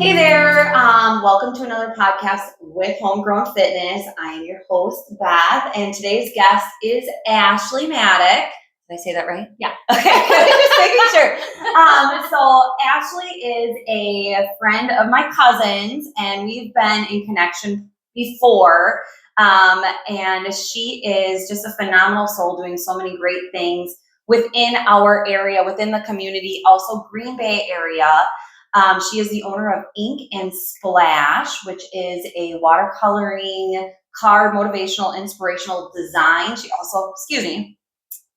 Hey there, welcome to another podcast with Homegrown Fitness. I am your host, Beth, and today's guest is Ashley Mattek. Did I say that right? Yeah. Okay, just making sure. So Ashley is a friend of my cousin's, and we've been in connection before, and she is just a phenomenal soul doing so many great things within our area, within the community, also Green Bay area. She is the owner of Ink and Splash, which is a watercoloring card, motivational, inspirational design. She also,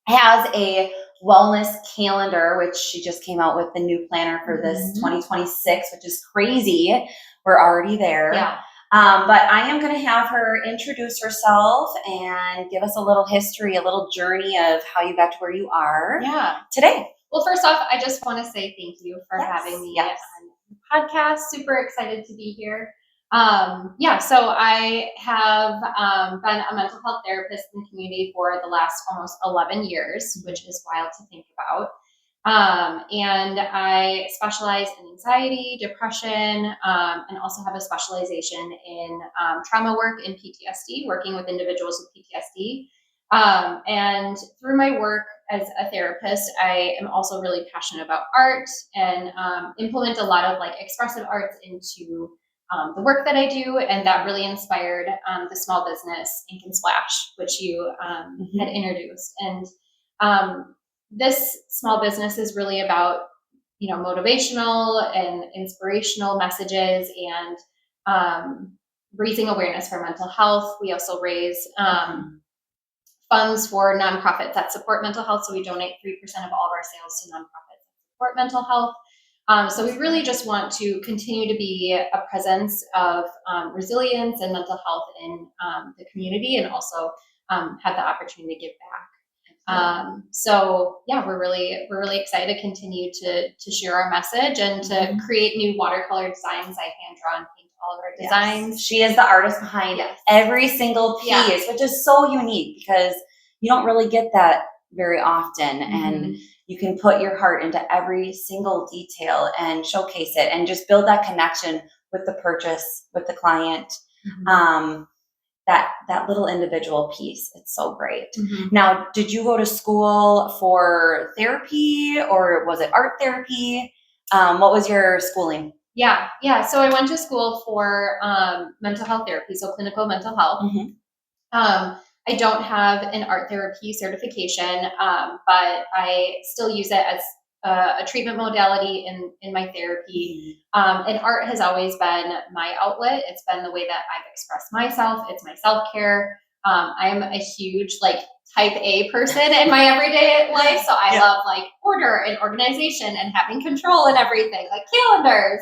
has a wellness calendar, which she just came out with the new planner for this 2026, which is crazy. We're already there. Yeah. But I am going to have her introduce herself and give us a little history, a little journey of how you got to where you are today. Well, first off, I just want to say thank you for having me on the podcast. Super excited to be here. So I have been a mental health therapist in the community for the last almost 11 years, which is wild to think about. And I specialize in anxiety, depression, and also have a specialization in trauma work and PTSD, working with individuals with PTSD. And through my work as a therapist, I am also really passionate about art and implement a lot of like expressive arts into the work that I do. And that really inspired the small business Ink and Splash, which you had introduced. And this small business is really about, motivational and inspirational messages and raising awareness for mental health. We also raise funds for nonprofits that support mental health. So we donate 3% of all of our sales to nonprofits that support mental health. So we really just want to continue to be a presence of resilience and mental health in the community, and also have the opportunity to give back. We're really excited to continue to share our message and to create new watercolor designs. I hand draw and paint all of our designs. Yes. She is the artist behind every single piece, which is so unique because you don't really get that very often. And you can put your heart into every single detail and showcase it and just build that connection with the purchase, with the client. That little individual piece. It's so great. Now, did you go to school for therapy or was it art therapy? What was your schooling? Yeah. So I went to school for mental health therapy, so clinical mental health. I don't have an art therapy certification, but I still use it as a treatment modality in my therapy. And art has always been my outlet. It's been the way that I've expressed myself. It's my self-care. I'm a huge type A person in my everyday life. So I love order and organization and having control and everything, like calendars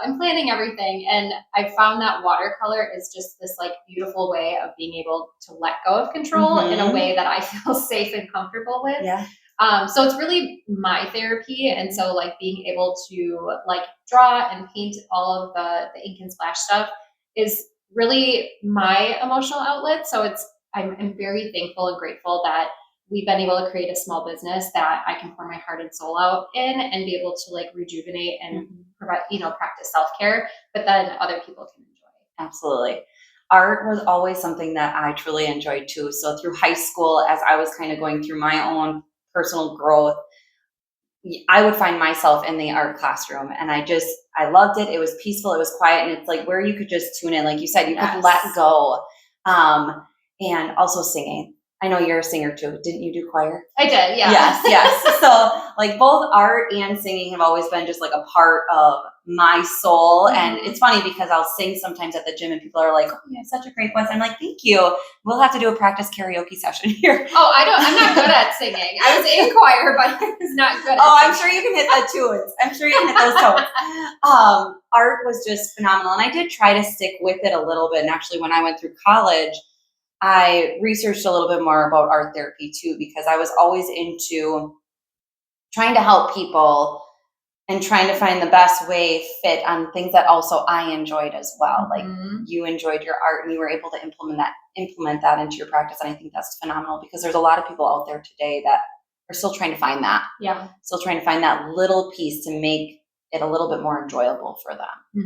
and planning everything. And I found that watercolor is just this beautiful way of being able to let go of control in a way that I feel safe and comfortable with. So it's really my therapy. And so being able to draw and paint all of the Ink and Splash stuff is really my emotional outlet. So I'm very thankful and grateful that we've been able to create a small business that I can pour my heart and soul out in and be able to rejuvenate and provide, practice self-care, but then other people can enjoy. Absolutely. Art was always something that I truly enjoyed too. So through high school, as I was kind of going through my own personal growth, I would find myself in the art classroom and I loved it. It was peaceful. It was quiet. And it's where you could just tune in. Like you said, you could let go. And also singing. I know you're a singer too. Didn't you do choir? I did, yeah. Yes. So both art and singing have always been just a part of my soul. And it's funny because I'll sing sometimes at the gym and people are like, oh, you have such a great voice. I'm like, thank you. We'll have to do a practice karaoke session here. Oh, I'm not good at singing. I was in choir, but I was not good at I'm sure you can hit the tunes. I'm sure you can hit those tones. Art was just phenomenal. And I did try to stick with it a little bit. And actually when I went through college, I researched a little bit more about art therapy too, because I was always into trying to help people and trying to find the best way fit on things that also I enjoyed as well. You enjoyed your art and you were able to implement that into your practice. And I think that's phenomenal because there's a lot of people out there today that are still trying to find that. Yeah. Still trying to find that little piece to make it a little bit more enjoyable for them.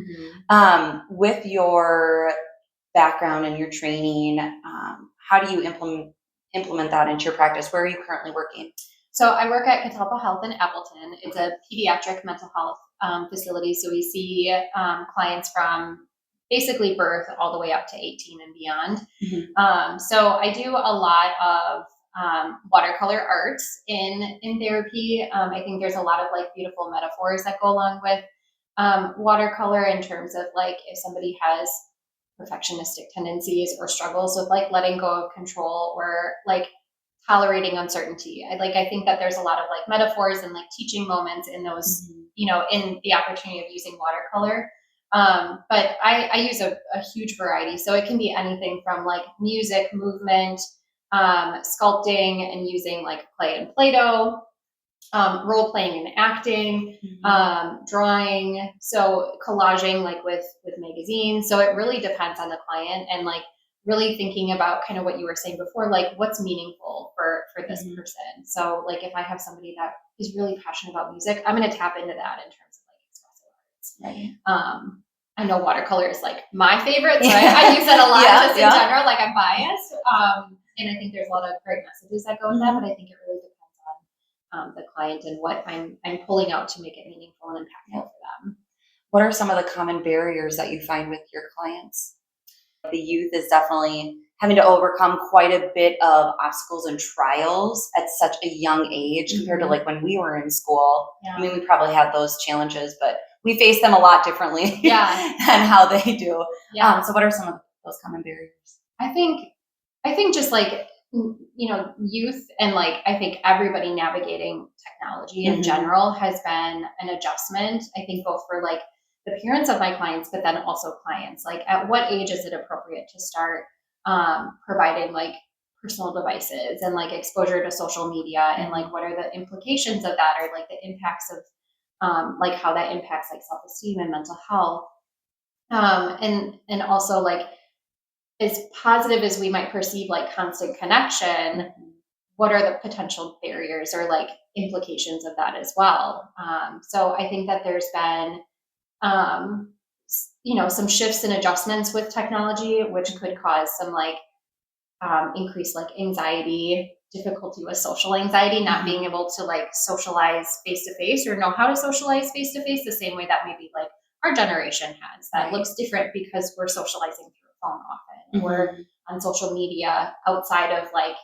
Mm-hmm. With your background and your training, how do you implement that into your practice? Where are you currently working? So I work at Catalpa Health in Appleton. It's a pediatric mental health facility. So we see clients from basically birth all the way up to 18 and beyond. Mm-hmm. So I do a lot of watercolor arts in therapy. I think there's a lot of like beautiful metaphors that go along with watercolor in terms of like if somebody has perfectionistic tendencies or struggles with like letting go of control or like tolerating uncertainty. I think that there's a lot of like metaphors and like teaching moments in those, in the opportunity of using watercolor. But I use a huge variety. So it can be anything from like music, movement, sculpting and using like clay and Play-Doh, role playing and acting, drawing, so collaging like with magazines. So it really depends on the client and like really thinking about kind of what you were saying before, like what's meaningful for this person. So like if I have somebody that is really passionate about music, I'm going to tap into that in terms of like expressive arts. Right. I know watercolor is like my favorite, so I use it a lot in general, like I'm biased. And I think there's a lot of great messages that go with that, but I think it really depends on the client and what I'm pulling out to make it meaningful and impactful for them. What are some of the common barriers that you find with your clients? The youth is definitely having to overcome quite a bit of obstacles and trials at such a young age compared to like when we were in school. I mean, we probably had those challenges, but we face them a lot differently than how they do. So what are some of those common barriers? I think just like, youth and like, I think everybody navigating technology in general has been an adjustment. I think both for like the parents of my clients, but then also clients, like at what age is it appropriate to start providing like personal devices and like exposure to social media and like what are the implications of that or like the impacts of like how that impacts like self-esteem and mental health. And also like as positive as we might perceive like constant connection, what are the potential barriers or like implications of that as well? So I think that there's been some shifts and adjustments with technology, which could cause some like increased like anxiety, difficulty with social anxiety, not being able to like socialize face to face or know how to socialize face to face the same way that maybe like our generation has. That looks different because we're socializing through a phone often. We're on social media outside of like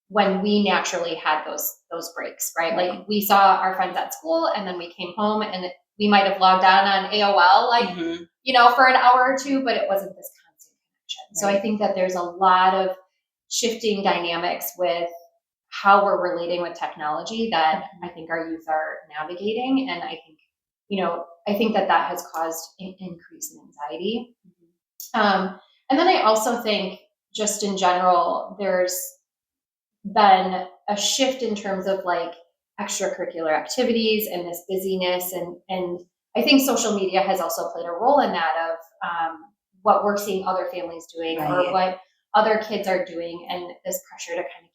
when we naturally had those breaks, right? Like we saw our friends at school and then we came home and we might have logged on AOL, like, for an hour or two, but it wasn't this constant connection. So I think that there's a lot of shifting dynamics with how we're relating with technology that I think our youth are navigating. And I think that has caused an increase in anxiety. And then I also think just in general, there's been a shift in terms of like extracurricular activities and this busyness. And I think social media has also played a role in that of what we're seeing other families doing or what other kids are doing and this pressure to kind of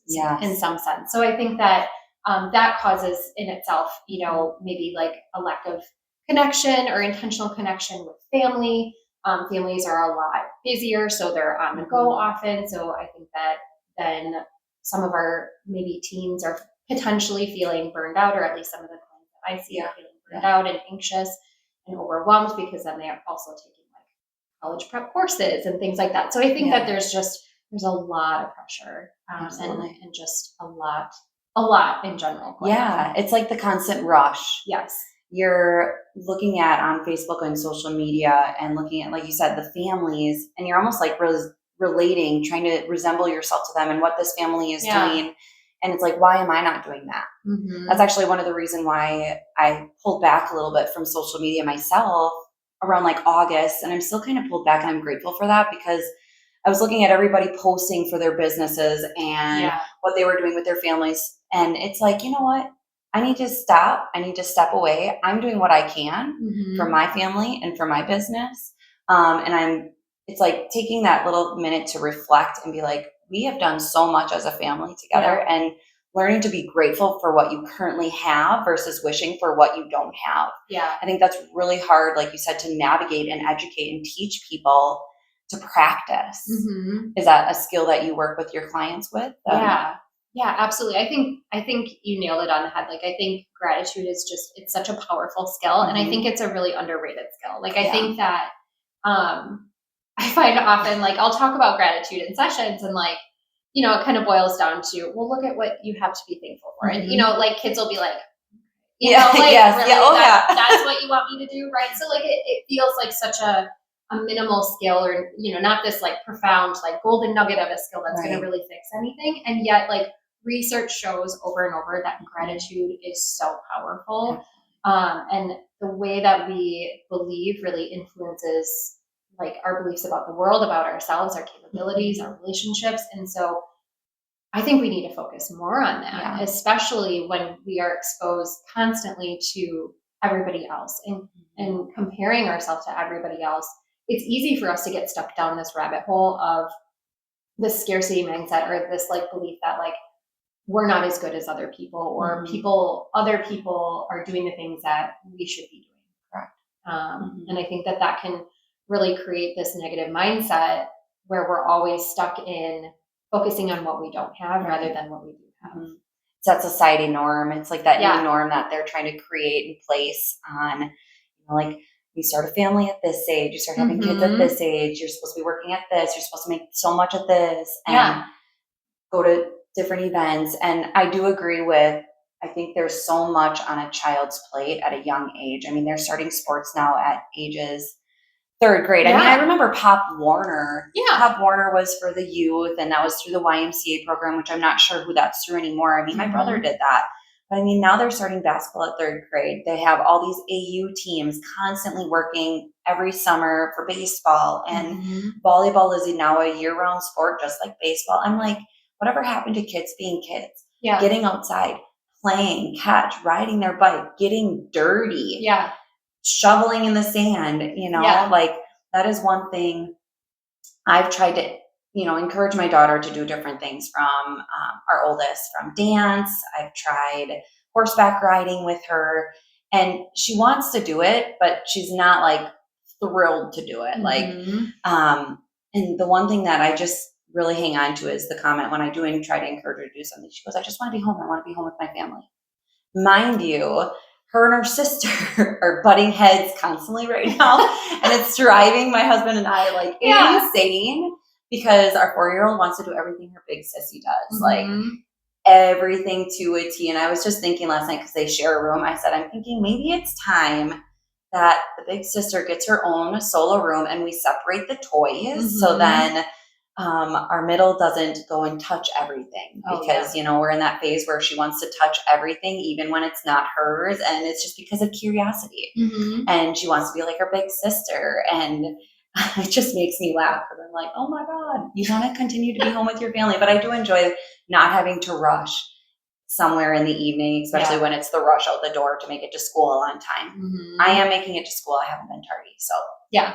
keep up with in some sense. So I think that that causes in itself, maybe like a lack of connection or intentional connection with family. Families are a lot busier, so they're on the go often. So I think that then some of our maybe teens are potentially feeling burned out, or at least some of the clients that I see are feeling burned out and anxious and overwhelmed because then they are also taking like college prep courses and things like that. So I think that there's a lot of pressure and just a lot in general. It's like the constant rush. Yes. You're looking at on Facebook and social media and looking at, like you said, the families, and you're almost like relating, trying to resemble yourself to them and what this family is doing. And it's like, why am I not doing that? That's actually one of the reasons why I pulled back a little bit from social media myself around like August. And I'm still kind of pulled back, and I'm grateful for that because I was looking at everybody posting for their businesses and what they were doing with their families. And it's like, you know what? I need to stop. I need to step away. I'm doing what I can for my family and for my business. It's like taking that little minute to reflect and be like, we have done so much as a family together, and learning to be grateful for what you currently have versus wishing for what you don't have. Yeah. I think that's really hard, like you said, to navigate and educate and teach people to practice. Mm-hmm. Is that a skill that you work with your clients with? Yeah, absolutely. I think you nailed it on the head. Like, I think gratitude is it's such a powerful skill. And I think it's a really underrated skill. Like, I think that, I find often, like, I'll talk about gratitude in sessions and, like, you know, it kind of boils down to, well, look at what you have to be thankful for. And, you know, like, kids will be like, you know, like, yes, really, that's what you want me to do, right? So, like, it feels like such a minimal skill, or, you know, not this like profound, like golden nugget of a skill that's going to really fix anything. And yet, like, research shows over and over that gratitude is so powerful. And the way that we believe really influences, like, our beliefs about the world, about ourselves, our capabilities, our relationships. And so I think we need to focus more on that, especially when we are exposed constantly to everybody else and comparing ourselves to everybody else. It's easy for us to get stuck down this rabbit hole of this scarcity mindset, or this, like, belief that, like, we're not as good as other people, or other people are doing the things that we should be doing. Correct. And I think that can really create this negative mindset where we're always stuck in focusing on what we don't have rather than what we do have. It's that society norm. It's like that new norm that they're trying to create and place on, you know, like, you start a family at this age, you start having kids at this age, you're supposed to be working at this, you're supposed to make so much at this, and go to different events. And I do agree with, I think there's so much on a child's plate at a young age. I mean, they're starting sports now at ages 3rd grade. I mean, I remember Pop Warner. Pop Warner was for the youth, and that was through the YMCA program, which I'm not sure who that's through anymore. I mean, my brother did that. But I mean, now they're starting basketball at 3rd grade. They have all these AU teams constantly working every summer for baseball, and volleyball is now a year-round sport, just like baseball. I'm like, whatever happened to kids being kids? Getting outside, playing catch, riding their bike, getting dirty, shoveling in the sand, you know, like, that is one thing I've tried to, you know, encourage my daughter to do different things from our oldest, from dance. I've tried horseback riding with her, and she wants to do it, but she's not, like, thrilled to do it. Like, and the one thing that I just really hang on to is the comment when I do and try to encourage her to do something. She goes, I just want to be home. I want to be home with my family. Mind you, her and her sister are butting heads constantly right now. And it's driving my husband and I, like, insane, because our 4-year-old wants to do everything her big sissy does. Like, everything to a T. And I was just thinking last night, because they share a room, I said, I'm thinking maybe it's time that the big sister gets her own solo room and we separate the toys, so then our middle doesn't go and touch everything, because, you know, we're in that phase where she wants to touch everything, even when it's not hers. And it's just because of curiosity. And she wants to be like her big sister. And it just makes me laugh, because I'm like, oh my God, you want to continue to be home with your family. But I do enjoy not having to rush somewhere in the evening, especially when it's the rush out the door to make it to school on time. I am making it to school. I haven't been tardy. So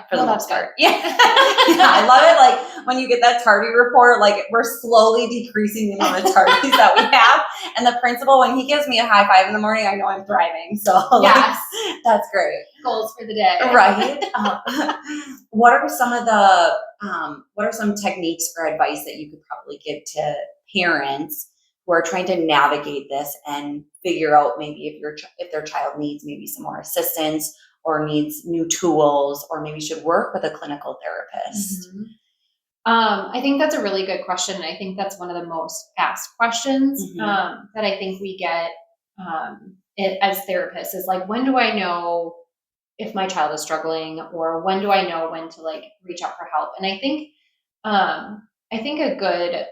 for the most part. I love it. Like, when you get that tardy report, like, we're slowly decreasing the amount of tardies that we have. And the principal, when he gives me a high five in the morning, I know I'm thriving. So like, that's great. Goals for the day. Right. What are some techniques or advice that you could probably give to parents who are trying to navigate this and figure out maybe if their child needs maybe some more assistance, or needs new tools, or maybe should work with a clinical therapist? I think that's a really good question. And I think that's one of the most asked questions that I think we get as therapists, is like, when do I know if my child is struggling, or when do I know when to, like, reach out for help? And I think a good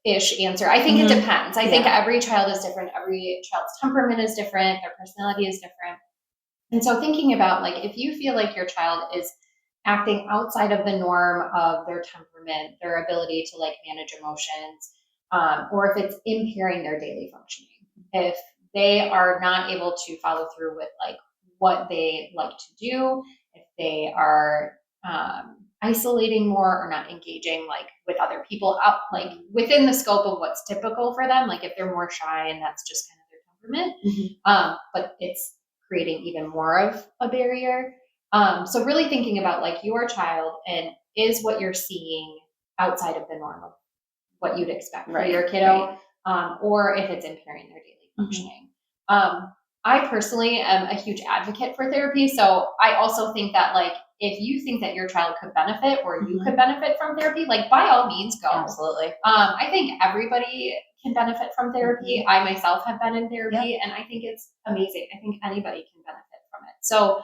ish answer. I think it depends. I think every child is different. Every child's temperament is different. Their personality is different. And so thinking about, like, if you feel like your child is acting outside of the norm of their temperament, their ability to, like, manage emotions, or if it's impairing their daily functioning, if they are not able to follow through with, like, what they like to do, if they are isolating more or not engaging like with other people out like within the scope of what's typical for them. Like if they're more shy and that's just kind of their temperament, but it's creating even more of a barrier. So really thinking about like your child and is what you're seeing outside of the norm of what you'd expect for your kiddo, or if it's impairing their daily functioning. I personally am a huge advocate for therapy. So I also think that like, if you think that your child could benefit or you could benefit from therapy, like by all means go. Absolutely. I think everybody can benefit from therapy. I myself have been in therapy and I think it's amazing. I think anybody can benefit from it. So,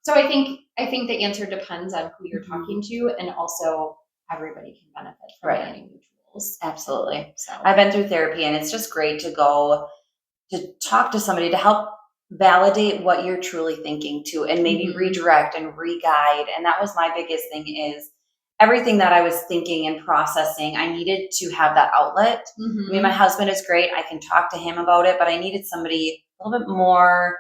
so I think the answer depends on who you're talking to, and also everybody can benefit from learning new tools. Absolutely. So I've been through therapy and it's just great to go to talk to somebody to help validate what you're truly thinking too, and maybe redirect and re-guide. And that was my biggest thing, is everything that I was thinking and processing, I needed to have that outlet. I mean, my husband is great. I can talk to him about it, but I needed somebody a little bit more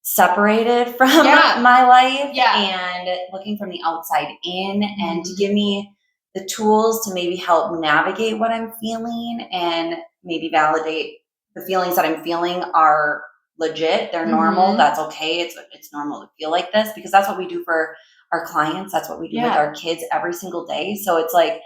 separated from my life and looking from the outside in, and to give me the tools to maybe help navigate what I'm feeling and maybe validate the feelings that I'm feeling are legit. They're normal. That's okay. It's normal to feel like this, because that's what we do for our clients. That's what we do with our kids every single day. So it's like,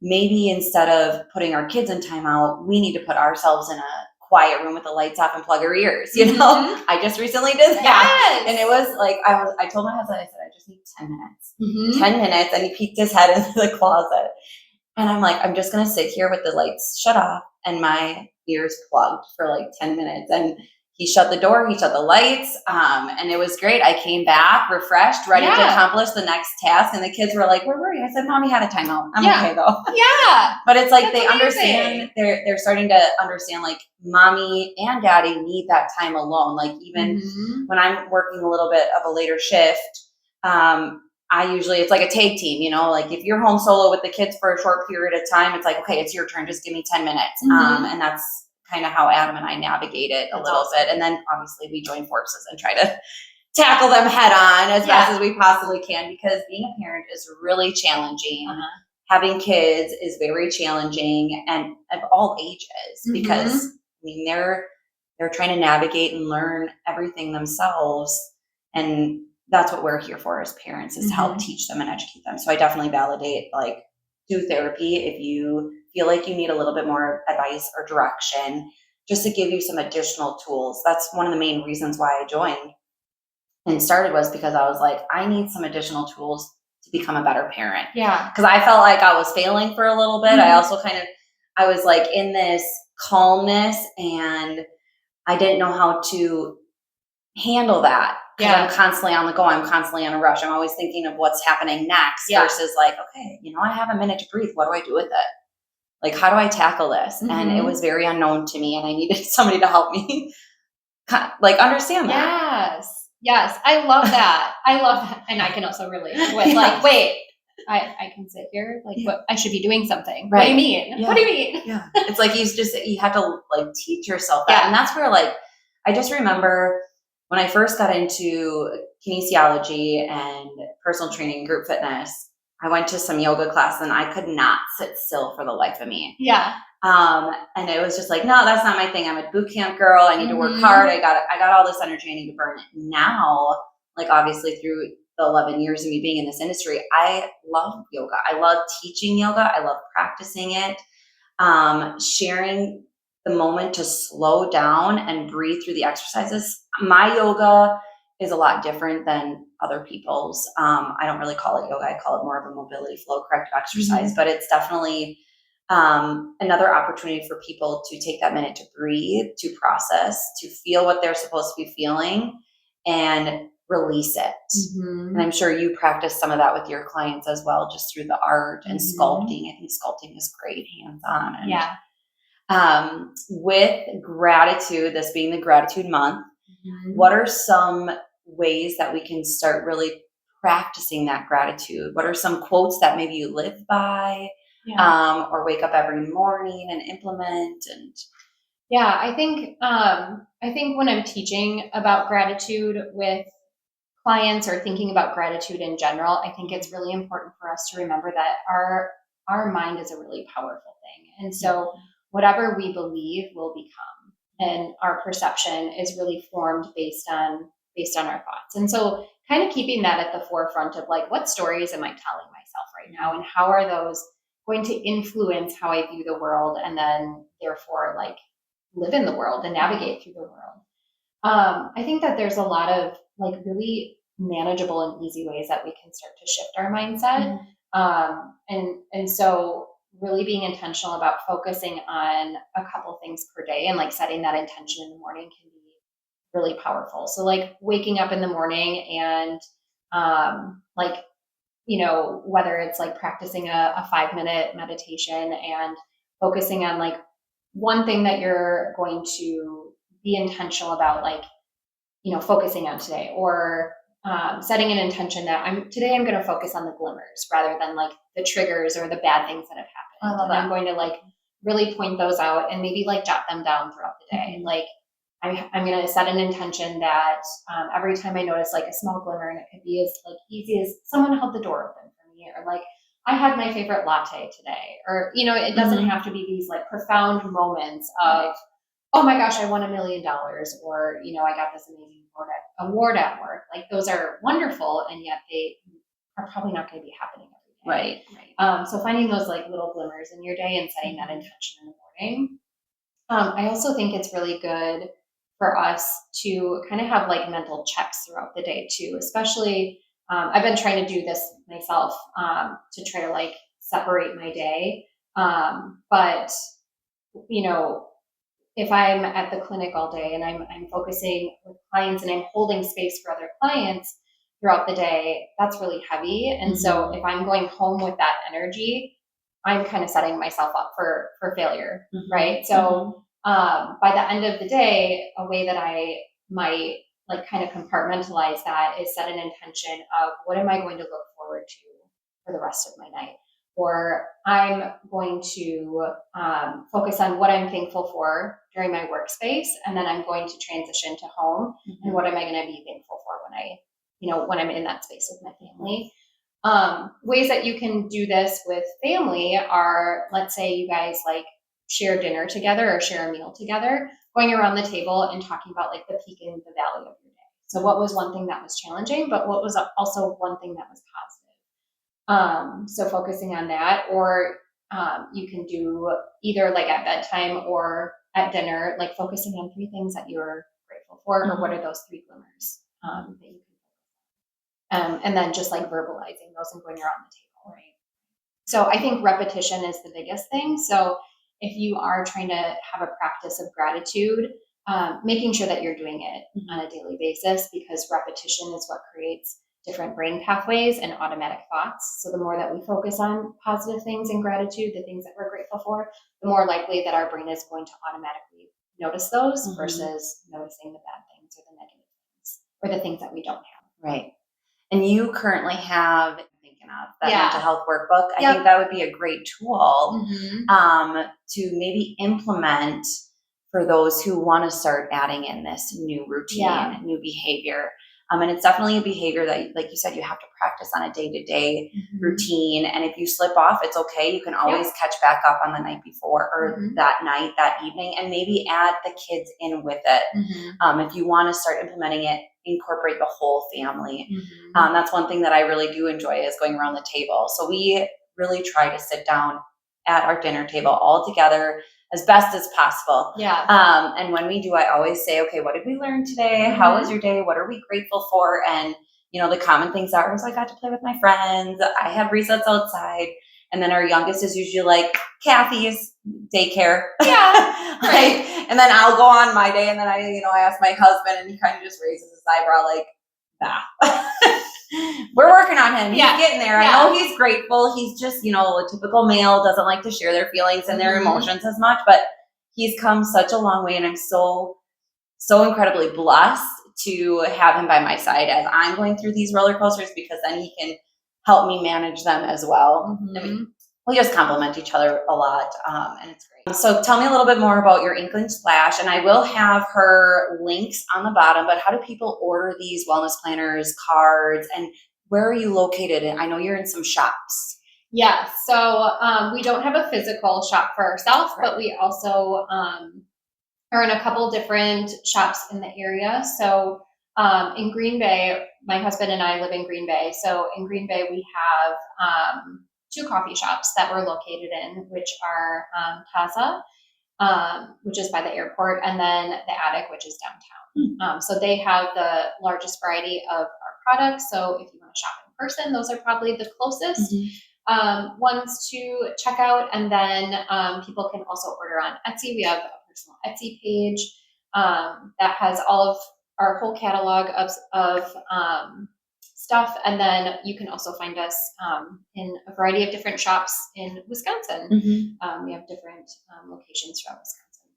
maybe instead of putting our kids in timeout, we need to put ourselves in a quiet room with the lights off and plug our ears. You know, I just recently did that. And it was like, I told my husband, I said, I just need 10 minutes, 10 minutes. And he peeked his head into the closet. And I'm like, I'm just going to sit here with the lights shut off and my ears plugged for like 10 minutes. And he shut the door, he shut the lights, and it was great. I came back refreshed, ready to accomplish the next task. And the kids were like, where were you? I said, Mommy had a timeout. I'm okay though. But it's like, they understand, they're starting to understand, like, Mommy and Daddy need that time alone. Like, even when I'm working a little bit of a later shift, I usually, it's like a tag team, you know, like if you're home solo with the kids for a short period of time, it's like, okay, it's your turn. Just give me 10 minutes. And that's kind of how Adam and I navigate it a little bit. And then obviously we join forces and try to tackle them head on as best as we possibly can, because being a parent is really challenging. Having kids is very challenging, and of all ages, because I mean, they're trying to navigate and learn everything themselves. And that's what we're here for as parents, is to help teach them and educate them. So I definitely validate, like, do therapy if you feel like you need a little bit more advice or direction, just to give you some additional tools. That's one of the main reasons why I joined and started, was because I was like, I need some additional tools to become a better parent. Because I felt like I was failing for a little bit. I also I was like in this calmness, and I didn't know how to handle that. I'm constantly on the go. I'm constantly in a rush. I'm always thinking of what's happening next versus like, okay, you know, I have a minute to breathe. What do I do with it? Like, how do I tackle this? And it was very unknown to me, and I needed somebody to help me like understand that. Yes. I love that. And I can also relate with like, wait, I can sit here, like, what, I should be doing something. What do you mean? What do you mean? It's like, you have to like teach yourself that. And that's where, like, I just remember when I first got into kinesiology and personal training and group fitness, I went to some yoga class and I could not sit still for the life of me. And it was just like, no, that's not my thing. I'm a boot camp girl. I need to work hard. I got all this energy. I need to burn it. Now, like, obviously through the 11 years of me being in this industry, I love yoga. I love teaching yoga. I love practicing it. Sharing the moment to slow down and breathe through the exercises. My yoga is a lot different than other people's. I don't really call it yoga. I call it more of a mobility flow corrective exercise, but it's definitely another opportunity for people to take that minute to breathe, to process, to feel what they're supposed to be feeling, and release it. And I'm sure you practice some of that with your clients as well, just through the art and sculpting. I think sculpting is great, hands-on. And, with gratitude, this being the gratitude month, what are some ways that we can start really practicing that gratitude? What are some quotes that maybe you live by, or wake up every morning and implement? And I think when I'm teaching about gratitude with clients or thinking about gratitude in general, I think it's really important for us to remember that our mind is a really powerful thing. And so whatever we believe will become, and our perception is really formed based on our thoughts. And so kind of keeping that at the forefront of like, what stories am I telling myself right now, and how are those going to influence how I view the world, and then therefore like live in the world and navigate through the world. I think that there's a lot of like really manageable and easy ways that we can start to shift our mindset. And so really being intentional about focusing on a couple things per day, and like setting that intention in the morning can be really powerful. So like waking up in the morning and like, you know, whether it's like practicing a 5-minute meditation and focusing on like one thing that you're going to be intentional about, like, you know, focusing on today, or setting an intention that today I'm going to focus on the glimmers rather than like the triggers or the bad things that have happened. I love that. I'm going to like really point those out and maybe like jot them down throughout the day. Like I'm going to set an intention that every time I notice like a small glimmer, and it could be as like easy as someone held the door open for me, or like I had my favorite latte today, or, you know, it doesn't have to be these like profound moments of, oh my gosh, I won $1 million, or, you know, I got this amazing award at work. Like those are wonderful, and yet they are probably not going to be happening every day. Right. So finding those like little glimmers in your day and setting that intention in the morning. I also think it's really good for us to kind of have like mental checks throughout the day too, especially I've been trying to do this myself to try to like separate my day. But, you know, if I'm at the clinic all day and I'm focusing with clients and I'm holding space for other clients throughout the day, that's really heavy. And so if I'm going home with that energy, I'm kind of setting myself up for failure, right? So by the end of the day, a way that I might like kind of compartmentalize that is set an intention of what am I going to look forward to for the rest of my night? Or I'm going to focus on what I'm thankful for during my workspace, and then I'm going to transition to home, and what am I going to be thankful for when I'm in that space with my family. Ways that you can do this with family are, let's say you guys like share dinner together or share a meal together, going around the table and talking about like the peak and the valley of your day. So what was one thing that was challenging, but what was also one thing that was positive? So focusing on that, or you can do either like at bedtime or at dinner, like focusing on 3 things that you're grateful for, or what are those 3 glimmers that you can, and then just like verbalizing those and going around the table, right? So I think repetition is the biggest thing. So if you are trying to have a practice of gratitude, making sure that you're doing it on a daily basis, because repetition is what creates different brain pathways and automatic thoughts. So the more that we focus on positive things and gratitude, the things that we're grateful for, the more likely that our brain is going to automatically notice those versus noticing the bad things or the negative things or the things that we don't have. Right. And you currently have, thinking of that mental health workbook. I think that would be a great tool to maybe implement for those who want to start adding in this new routine, new behavior. And it's definitely a behavior that, like you said, you have to practice on a day-to-day routine. And if you slip off, it's okay. You can always catch back up on the night before or that night, that evening, and maybe add the kids in with it. If you want to start implementing it, incorporate the whole family. That's one thing that I really do enjoy is going around the table. So we really try to sit down at our dinner table all together as best as possible. And when we do, I always say, okay, what did we learn today? How was your day? What are we grateful for? And, you know, the common things are, I got to play with my friends. I had recess outside. And then our youngest is usually like Kathy's daycare. Right. And then I'll go on my day. And then I ask my husband, and he kind of just raises his eyebrow like, we're working on him. He's getting there. I know he's grateful. He's just, a typical male, doesn't like to share their feelings and their emotions as much, but he's come such a long way. And I'm so, so incredibly blessed to have him by my side as I'm going through these roller coasters, because then he can help me manage them as well. I mean, we just complement each other a lot, and it's great. So tell me a little bit more about your Inkling Splash, and I will have her links on the bottom, but how do people order these wellness planners, cards, and where are you located? And I know you're in some shops. Yeah, so we don't have a physical shop for ourselves, Right. but we also are in a couple different shops in the area. So in Green Bay, my husband and I live in Green Bay. So in Green Bay, we have 2 coffee shops that we're located in, which are Taza, which is by the airport, and then the Attic, which is downtown. So they have the largest variety of our products. So if you want to shop in person, those are probably the closest ones to check out. And then people can also order on Etsy. We have a personal Etsy page that has all of our whole catalog of stuff. And then you can also find us in a variety of different shops in Wisconsin. We have different locations throughout Wisconsin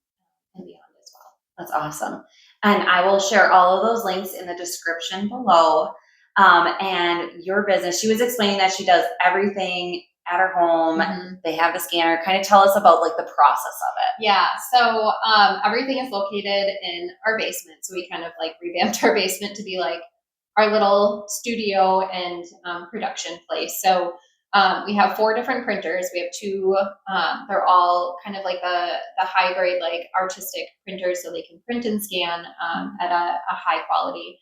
and beyond as well. That's awesome. And I will share all of those links in the description below. And your business, she was explaining that she does everything at her home. They have the scanner. Kind of tell us about like the process of it. Yeah. So everything is located in our basement. So we kind of like revamped our basement to be like our little studio and production place. So we have 4 different printers. We have 2, they're all kind of like the high grade, like artistic printers, so they can print and scan at a high quality.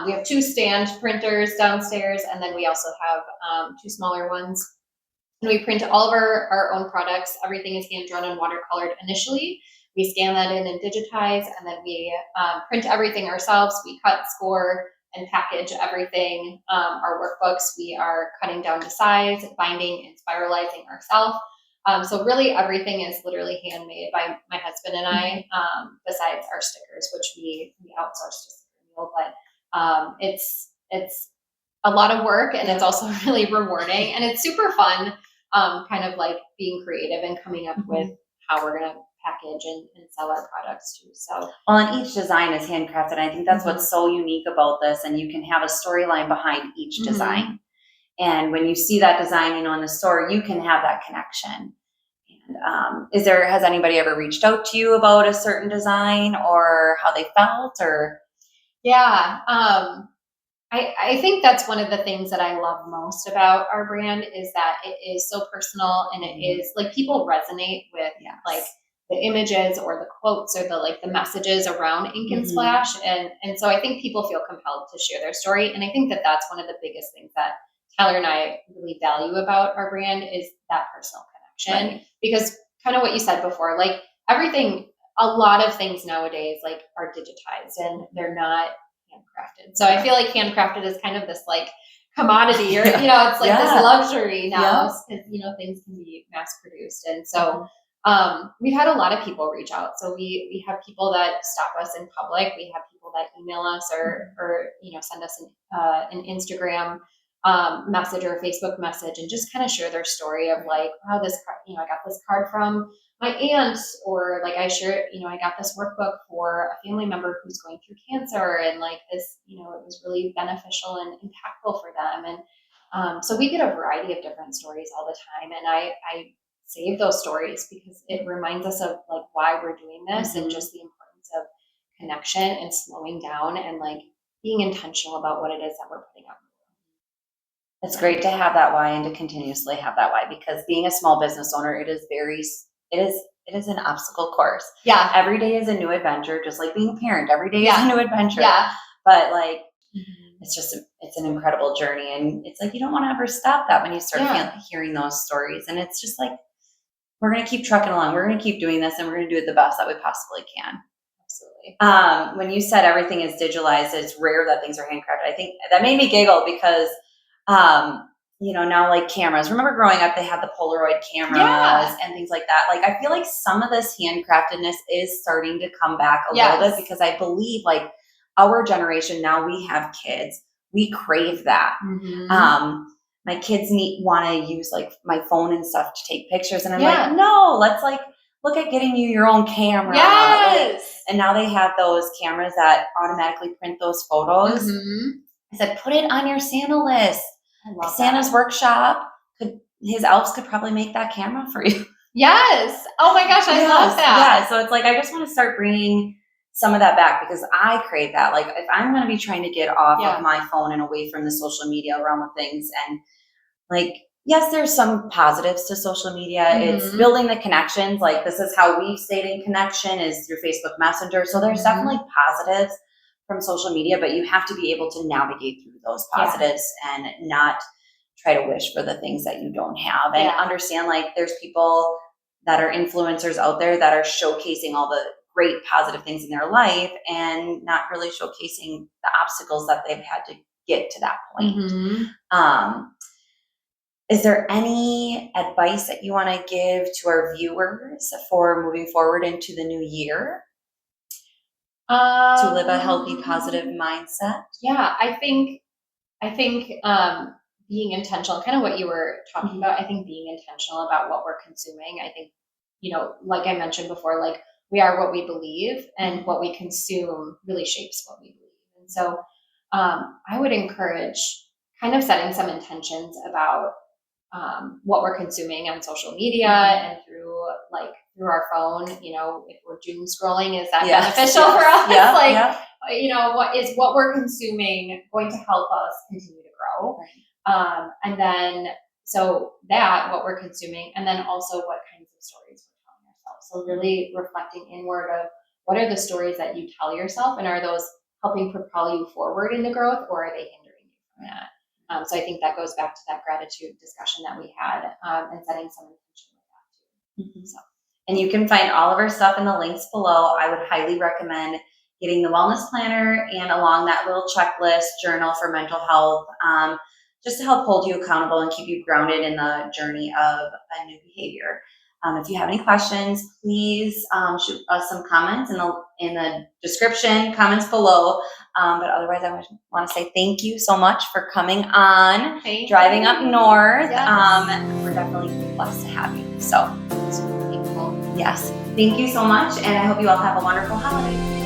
We have 2 stand printers downstairs, and then we also have 2 smaller ones. And we print all of our own products. Everything is hand drawn and watercolored initially. We scan that in and digitize, and then we print everything ourselves. We cut, score, and package everything. Our workbooks, we are cutting down to size, binding and spiralizing ourselves. So really everything is literally handmade by my husband and I, besides our stickers, which we outsource to Sticker but it's a lot of work, and it's also really rewarding, and it's super fun, kind of like being creative and coming up with how we're going to package and sell our products too. So, well, and each design is handcrafted. And I think that's what's so unique about this. And you can have a storyline behind each design. And when you see that design, in the store, you can have that connection. And has anybody ever reached out to you about a certain design or how they felt or? Yeah. I think that's one of the things that I love most about our brand is that it is so personal, and it is like people resonate with like the images or the quotes or the messages around Ink and Splash. And so I think people feel compelled to share their story. And I think that that's one of the biggest things that Tyler and I really value about our brand is that personal connection, because kind of what you said before, like everything, a lot of things nowadays like are digitized and they're not handcrafted. So I feel like handcrafted is kind of this like commodity, or it's like this luxury now because things can be mass produced. And so we've had a lot of people reach out. So we have people that stop us in public. We have people that email us or send us an Instagram message or a Facebook message and just kind of share their story of like, wow, this card, I got this card from my aunt, or like I got this workbook for a family member who's going through cancer, and like this, it was really beneficial and impactful for them. And so we get a variety of different stories all the time, and I save those stories because it reminds us of like why we're doing this and just the importance of connection and slowing down and like being intentional about what it is that we're putting out. It's great to have that why and to continuously have that why, because being a small business owner, it is an obstacle course. Yeah. Every day is a new adventure, just like being a parent. Every day is a new adventure. Yeah. But like, it's an incredible journey. And it's like, you don't want to ever stop that when you start hearing those stories. And it's just like, we're going to keep trucking along. We're going to keep doing this, and we're going to do it the best that we possibly can. Absolutely. When you said everything is digitalized, it's rare that things are handcrafted. I think that made me giggle because, now like cameras, remember growing up, they had the Polaroid cameras and things like that. Like, I feel like some of this handcraftedness is starting to come back a little bit, because I believe like our generation, now we have kids, we crave that. My kids want to use like my phone and stuff to take pictures. And I'm like, no, let's like, look at getting you your own camera. Yes. And now they have those cameras that automatically print those photos. I said, put it on your Santa list. Santa's workshop could, his elves could probably make that camera for you. Yes. Oh my gosh, I love that. Yeah. So it's like, I just want to start bringing some of that back because I crave that. Like if I'm going to be trying to get off of my phone and away from the social media realm of things, and like, yes, there's some positives to social media. It's building the connections. Like this is how we've stayed in connection is through Facebook Messenger. So there's definitely positives from social media, but you have to be able to navigate through those positives and not try to wish for the things that you don't have, and understand like there's people that are influencers out there that are showcasing all the great positive things in their life and not really showcasing the obstacles that they've had to get to that point. Is there any advice that you want to give to our viewers for moving forward into the new year? To live a healthy, positive mindset? Yeah, I think being intentional, kind of what you were talking about, I think being intentional about what we're consuming. I think, like I mentioned before, like we are what we believe, and what we consume really shapes what we believe. And so I would encourage kind of setting some intentions about what we're consuming on social media and through our phone. If we're doom scrolling, is that beneficial for us? What we're consuming going to help us continue to grow? And then what we're consuming, and then also what kinds of stories we're telling ourselves. So really reflecting inward of what are the stories that you tell yourself, and are those helping propel you forward in the growth, or are they hindering you from that? So I think that goes back to that gratitude discussion that we had, and setting some intention with that too. And you can find all of our stuff in the links below. I would highly recommend getting the wellness planner and along that little checklist journal for mental health, just to help hold you accountable and keep you grounded in the journey of a new behavior. If you have any questions, please shoot us some comments in the description, comments below. But otherwise, I want to say thank you so much for coming on, driving up north. Yes. We're definitely blessed to have you. So, it's really cool. Yes, thank you so much, and I hope you all have a wonderful holiday.